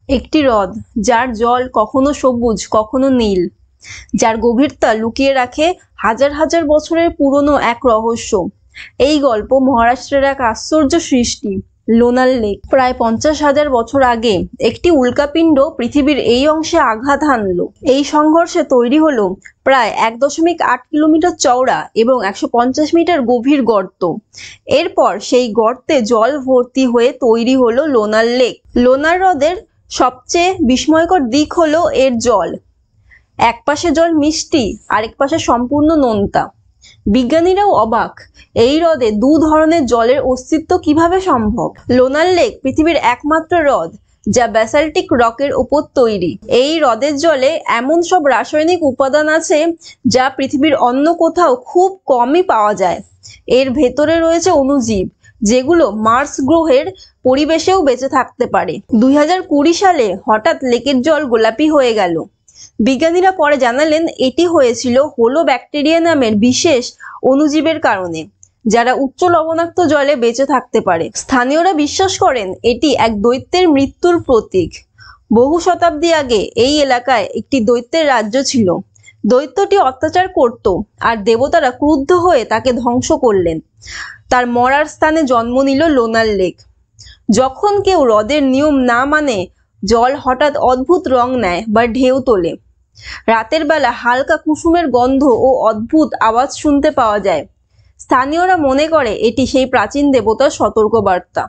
একটি হ্রদ যার জল কখনো সবুজ কখনো নীল, যার গভীরতা লুকিয়ে রাখে হাজার হাজার বছরের পুরনো এক রহস্য। এই গল্প মহারাষ্ট্রের এক আশ্চর্য সৃষ্টি, লোনার লেক। প্রায় 50,000 বছর আগে একটি উল্কাপিণ্ড পৃথিবীর এই অংশে আঘাত হানলো। এই সংঘর্ষে তৈরি হলো প্রায় 1.8 কিলোমিটার চওড়া এবং 150 মিটার গভীর গর্ত। এরপর সেই গর্তে জল ভর্তি হয়ে তৈরি হলো লোনার লেক। লোনার হ্রদের সবচেয়ে বিস্ময়কর দিক হলো এর জল। এক পাশে জল মিষ্টি, আরেক পাশে সম্পূর্ণ নোনতা। বিজ্ঞানীরাও অবাক, এই হ্রদে দু ধরনের জলের অস্তিত্ব কিভাবে সম্ভব। লোনার লেক পৃথিবীর একমাত্র হ্রদ যা ব্যাসাল্টিক রকের উপর তৈরি। এই হ্রদের জলে এমন সব রাসায়নিক উপাদান আছে যা পৃথিবীর অন্য কোথাও খুব কমই পাওয়া যায়। এর ভেতরে রয়েছে অণুজীব যেগুলো মার্স গ্রহের পরিবেশেও বেঁচে থাকতে পারে। 2020 সালে হঠাৎ লেকের জল গোলাপি হয়ে গেল। বিজ্ঞানীরা পরে জানালেন এটি হয়েছিল হোলো ব্যাকটেরিয়া নামের বিশেষ অণুজীবের কারণে, যারা উচ্চ লবণাক্ত জলে বেঁচে থাকতে পারে। স্থানীয়রা বিশ্বাস করেন এটি এক দৈত্যের মৃত্যুর প্রতীক। বহু শতাব্দী আগে এই এলাকায় একটি দৈত্যের রাজ্য ছিল। দৈত্যটি অত্যাচার করত আর দেবতারা ক্রুদ্ধ হয়ে তাকে ধ্বংস করলেন। তার মরার স্থানে জন্ম নিল লোনার লেক। যখন কেউ হ্রদের নিয়ম না মানে, জল হঠাৎ অদ্ভুত রং নেয় বা ঢেউ তোলে। রাতের বেলা হালকা কুসুমের গন্ধ ও অদ্ভুত আওয়াজ শুনতে পাওয়া যায়। স্থানীয়রা মনে করে এটি সেই প্রাচীন দেবতার সতর্কবার্তা।